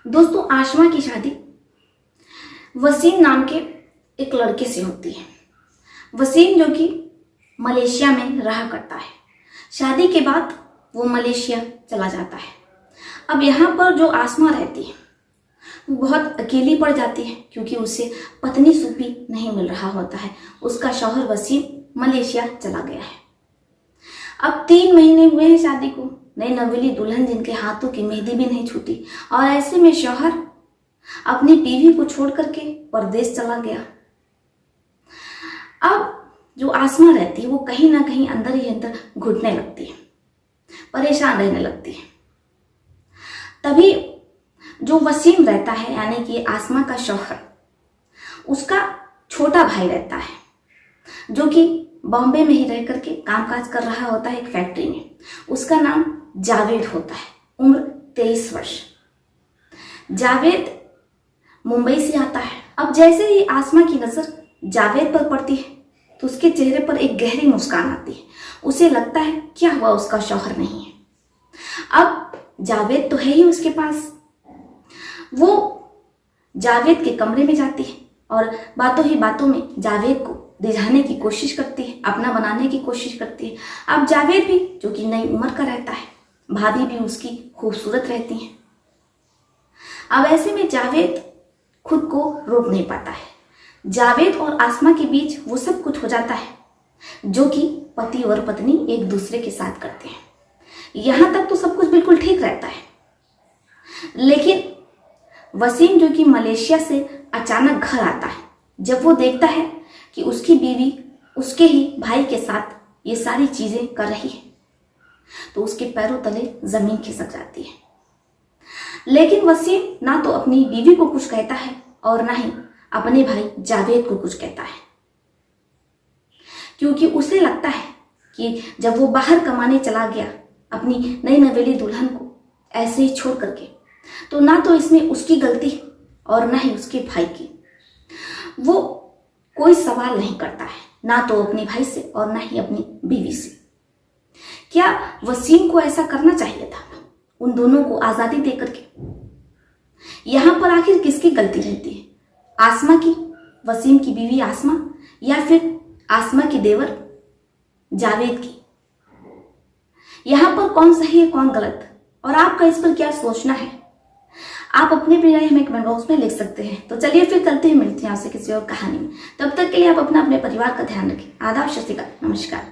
दोस्तों, आशमा की शादी वसीम नाम के एक लड़के से होती है। वसीम जो कि मलेशिया में रहा करता है। शादी के बाद वो मलेशिया चला जाता है। अब यहाँ पर जो आसमा रहती है वो बहुत अकेली पड़ जाती है, क्योंकि उसे पत्नी सुपी नहीं मिल रहा होता है। उसका शौहर वसीम मलेशिया चला गया है। अब 3 महीने हुए हैं शादी को। नई नवेली दुल्हन जिनके हाथों की मेहंदी भी नहीं छूटी, और ऐसे में शौहर अपनी बीवी को छोड़ करके परदेश चला गया। अब जो आसमा रहती है वो कहीं ना कहीं अंदर ही अंदर घुटने लगती है, परेशान रहने लगती है। तभी जो वसीम रहता है, यानी कि आसमा का शौहर, उसका छोटा भाई रहता है जो कि बॉम्बे में ही रह करके कामकाज कर रहा होता है एक फैक्ट्री में। उसका नाम जावेद होता है, उम्र 23 वर्ष। जावेद मुंबई से आता है। अब जैसे ही आसमा की नजर जावेद पर पड़ती है तो उसके चेहरे पर एक गहरी मुस्कान आती है। उसे लगता है क्या हुआ, उसका शौहर नहीं है। अब जावेद तो है ही उसके पास। वो जावेद के कमरे में जाती है और बातों ही बातों में जावेद को रिझाने की कोशिश करती है, अपना बनाने की कोशिश करती है। अब जावेद भी जो कि नई उम्र का रहता है, भाभी भी उसकी खूबसूरत रहती है। अब ऐसे में जावेद खुद को रोक नहीं पाता है। जावेद और आसमा के बीच वो सब कुछ हो जाता है जो कि पति और पत्नी एक दूसरे के साथ करते हैं। यहां तक तो सब कुछ बिल्कुल ठीक रहता है, लेकिन वसीम जो कि मलेशिया से अचानक घर आता है, जब वो देखता है कि उसकी बीवी उसके ही भाई के साथ ये सारी चीजें कर रही है, तो उसके पैरों तले जमीन खिसक जाती है। लेकिन वसीम ना तो अपनी बीवी को कुछ कहता है और ना ही अपने भाई जावेद को कुछ कहता है, क्योंकि उसे लगता है कि जब वो बाहर कमाने चला गया अपनी नई नवेली दुल्हन को ऐसे ही छोड़ करके, तो ना तो इसमें उसकी गलती और ना ही उसके भाई की। वो कोई सवाल नहीं करता है, ना तो अपने भाई से और ना ही अपनी बीवी से। क्या वसीम को ऐसा करना चाहिए था, उन दोनों को आजादी देकर के? यहां पर आखिर किसकी गलती रहती है, आसमा की, वसीम की बीवी आसमा, या फिर आसमा के देवर जावेद की? यहां पर कौन सही है कौन गलत, और आपका इस पर क्या सोचना है? आप अपनी भी राय हमें कमेंट बॉक्स में लिख सकते हैं। तो चलिए फिर चलते हैं, मिलते हैं आपसे किसी और कहानी में। तब तक के लिए आप अपने परिवार का ध्यान रखें। आदाब, सत श्री अकाल, नमस्कार।